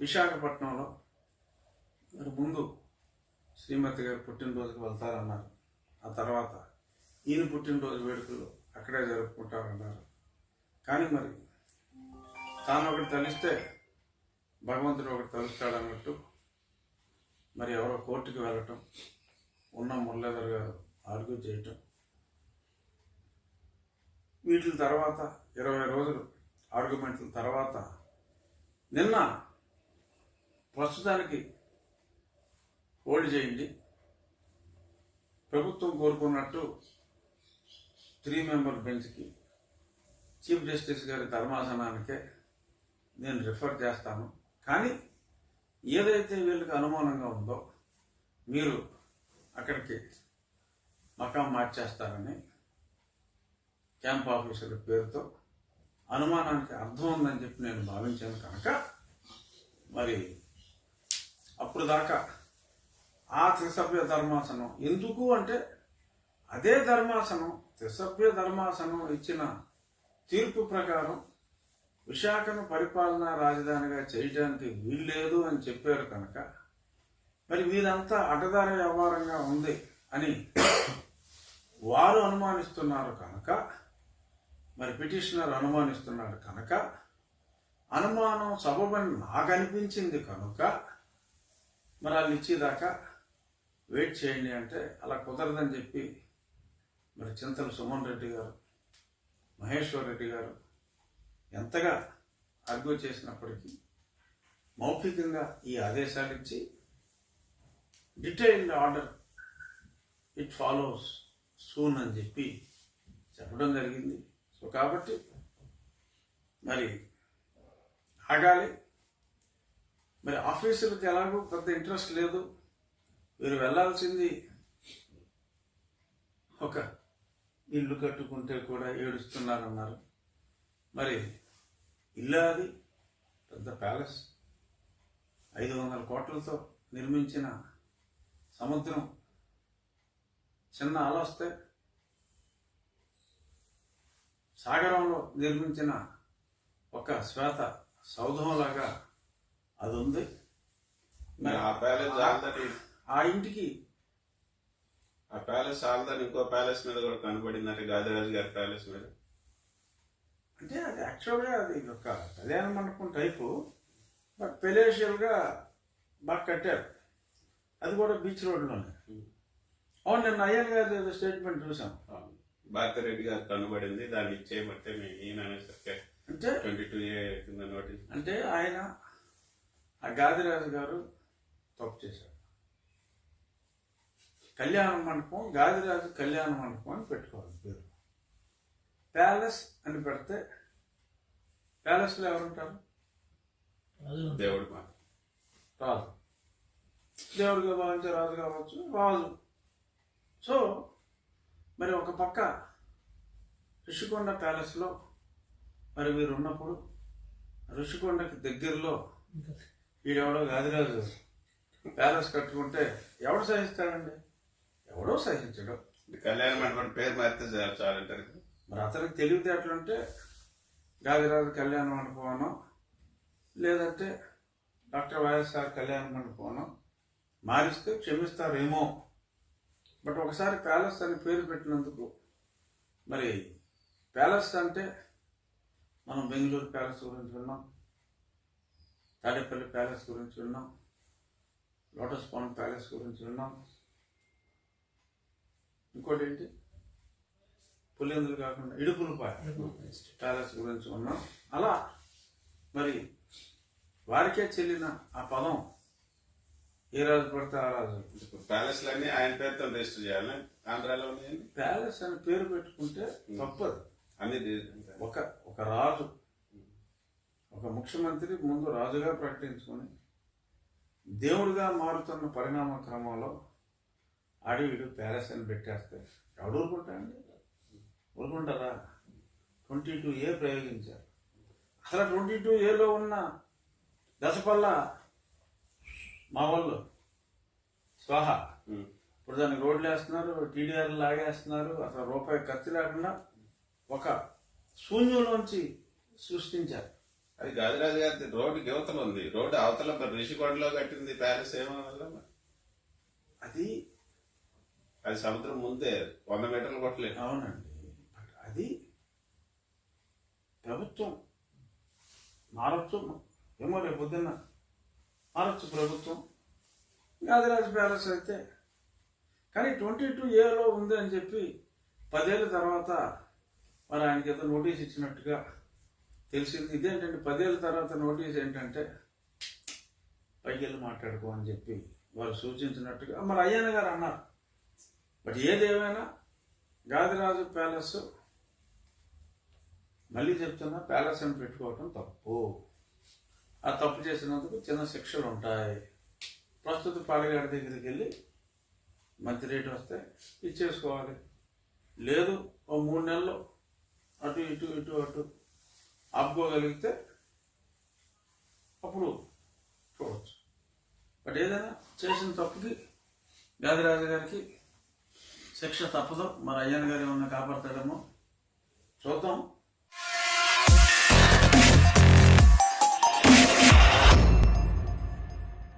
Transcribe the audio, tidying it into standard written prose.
విశాఖపట్నంలో మరి ముందు శ్రీమతి గారు పుట్టినరోజుకి వెళ్తారన్నారు. ఆ తర్వాత ఈయన పుట్టినరోజు వేడుకలు అక్కడే జరుపుకుంటారన్నారు. కానీ మరి తాను ఒకటి తలిస్తే భగవంతుడు ఒకటి తలుస్తాడన్నట్టు మరి ఎవరో కోర్టుకి వెళ్ళటం, ఉన్న మురళీధర్ గారు ఆర్గ్యూ చేయటం, వీటి తర్వాత 20 రోజులు ఆర్గ్యుమెంట్ల తర్వాత నిన్న ప్రస్తుతానికి హోల్డ్ చేయండి, ప్రభుత్వం కోరుకున్నట్టు 3 మెంబర్ బెంచ్కి చీఫ్ జస్టిస్ గారి ధర్మాసనానికే నేను రిఫర్ చేస్తాను, కానీ ఏదైతే వీళ్ళకి అనుమానంగా ఉందో మీరు అక్కడికి మకాం మార్చేస్తారని క్యాంప్ ఆఫీసర్ పేరుతో అనుమానానికి అర్థం ఉందని చెప్పి నేను భావించాను. కనుక మరి అప్పుడు దాకా ఆ త్రిసభ్య ధర్మాసనం ఎందుకు అంటే అదే ధర్మాసనం త్రిసభ్య ధర్మాసనం ఇచ్చిన తీర్పు ప్రకారం విశాఖను పరిపాలనా రాజధానిగా చేయడానికి వీల్లేదు అని చెప్పారు. కనుక మరి వీరంతా అడ్డదారి వ్యవహారంగా ఉంది అని వారు అనుమానిస్తున్నారు. కనుక మరి పిటిషనర్ అనుమానిస్తున్నాడు. కనుక అనుమానం సబబని నాకు అనిపించింది. కనుక మరి వాళ్ళు ఇచ్చేదాకా వెయిట్ చేయండి అంటే అలా కుదరదని చెప్పి మరి చింతల సుమన్ రెడ్డి గారు, మహేశ్వర్ రెడ్డి గారు ఎంతగా ఆర్గ్యూ చేసినప్పటికీ మౌఖికంగా ఈ ఆదేశాలు ఇచ్చి detailed order it follows soon అని చెప్పి చెప్పడం జరిగింది. సో కాబట్టి మరి ఆగాలి. మరి ఆఫీసులకు ఎలాగో పెద్ద ఇంట్రెస్ట్ లేదు, వీరు వెళ్లాల్సింది ఒక ఇల్లు కట్టుకుంటే కూడా ఏడుస్తున్నారన్నారు. మరి ఇల్లు అది పెద్ద ప్యాలెస్, 500 కోట్లతో నిర్మించిన సముద్రం చిన్న అలొస్తే సాగరంలో నిర్మించిన ఒక శ్వేత సౌధంలాగా అది ఉంది. మరి ఆ ప్యాలెస్ ఆల్రెడీ ఆ ఇంటికి ఆ ప్యాలెస్ ఆల్రెడీ ఇంకో ప్యాలెస్ మీద కూడా కనబడిందంటే గాదిరాజు గారి ప్యాలెస్ మీద. అంటే అది యాక్చువల్గా అది ఒక కళ్యాణ మండపం టైపు, బట్ పెలేషియల్గా బాగా కట్టారు. అది కూడా బీచ్ రోడ్లోనే. అవును, నేను అయ్యన్ గారి స్టేట్మెంట్ చూసాం. భారతిరెడ్డి గారు కనబడింది, దాన్ని ఇచ్చేయమంటే ఈయన అంటే 22A కింద నోటీస్. అంటే ఆయన ఆ గాదిరాజు గారు తప్పు చేశారు. కళ్యాణ మండపం గాదిరాజు కళ్యాణ మండపం అని పెట్టుకోవాలి పేరు. ప్యాలెస్ అని పెడితే ప్యాలెస్లో ఎవరుంటారు? దేవుడు మాట రాజు. దేవుడిగా భావించే రాజు కావచ్చు, రాజు. సో మరి ఒక పక్క ఋషికొండ ప్యాలెస్లో మరి వీరు ఉన్నప్పుడు ఋషికొండకి దగ్గరలో వీడెవడో గాదిరాజు ప్యాలెస్ కట్టుకుంటే ఎవడు సహిస్తాడండి? ఎవడో సహించడు. కళ్యాణ మండపం పేరు మారితే చాలంటారు. మరి అతనికి తెలివితేటలుంటే గాదిరాజు కళ్యాణ మండపం లేదంటే డాక్టర్ వైఎస్ఆర్ కళ్యాణ మండపం మారిస్తే క్షమిస్తారేమో. బట్ ఒకసారి ప్యాలెస్ అని పేరు పెట్టినందుకు మరి ప్యాలెస్ అంటే మనం బెంగళూరు ప్యాలెస్ గురించి విన్నాం, తాడేపల్లి ప్యాలెస్ గురించి విన్నాం, లోటస్ పాండ్ ప్యాలెస్ గురించి విన్నాం, ఇంకోటి ఏంటి పులిందులు కాకుండా ఇడుపులపాయ ప్యాలెస్ గురించి ఉన్నాం. అలా మరి వారికే చెల్లిన ఆ పదం ఏ రాజు పడితే ఆ రాజు. ప్యాలెస్ లన్నీ ఆయన పేరుతో రిజిస్టర్ చేయాలి. ఆంధ్రాలో ఉన్నాయండి. ప్యాలెస్ అని పేరు పెట్టుకుంటే తప్పదు. అన్ని ఒక రాజు, ఒక ముఖ్యమంత్రి ముందు రాజుగా ప్రకటించుకొని దేవుడిగా మారుతున్న పరిణామ క్రమంలో ఆడివిడు ప్యాలెస్ అని పెట్టేస్తే ఎవడు ఊరుకుంటాడండి? ఊరుకుంటారా? 22A ప్రయోగించారు. అసలు 22Aలో ఉన్న దశపల్ల మా వాళ్ళు స్వాహ. ఇప్పుడు దానికి రోడ్లు వేస్తున్నారు, TDR లాగేస్తున్నారు. అసలు రూపాయి ఖర్చు లేకుండా ఒక శూన్యంలోంచి సృష్టించారు. అది గాదిరాజు గారి రోడ్డుకి యువతలు ఉంది. రోడ్డు అవతల మరి రిషికొండలో కట్టింది ప్యాలెస్ ఏమన్నా అది అది సముద్రం ముందే 100 మీటర్లు కొట్టలేదు. అవునండి. బట్ అది ప్రభుత్వం మారచ్చు ఏమో, రేపు పొద్దున్న మారచ్చు ప్రభుత్వం. గాదిరాజు ప్యాలెస్ అయితే కానీ 22A ఉంది అని చెప్పి 10 ఏళ్ళ తర్వాత మరి ఆయనకి ఏదో నోటీస్ ఇచ్చినట్టుగా తెలిసింది. ఇదేంటంటే 10 ఏళ్ళ తర్వాత నోటీస్ ఏంటంటే పైకి వెళ్ళి మాట్లాడుకో అని చెప్పి వారు సూచించినట్టుగా మరి అయ్యన్న గారు అన్నారు. బట్ ఏదేమైనా గాదిరాజు ప్యాలెస్, మళ్ళీ చెప్తున్నా, ప్యాలెస్ అని పెట్టుకోవటం తప్పు. ఆ తప్పు చేసినందుకు చిన్న శిక్షలు ఉంటాయి. ప్రస్తుత పాలగాడి దగ్గరికి వెళ్ళి మంచి రేటు వస్తే ఇచ్చేసుకోవాలి. లేదు ఓ 3 నెలలు అటు ఇటు ఇటు అటు ఆపుకోగలిగితే అప్పుడు చూడవచ్చు. బట్ ఏదైనా చేసిన తప్పుకి గాదిరాజు గారికి శిక్ష తప్పదు. మరి అయ్యన్న గారు ఏమన్నా కాపాడతాడేమో చూద్దాం.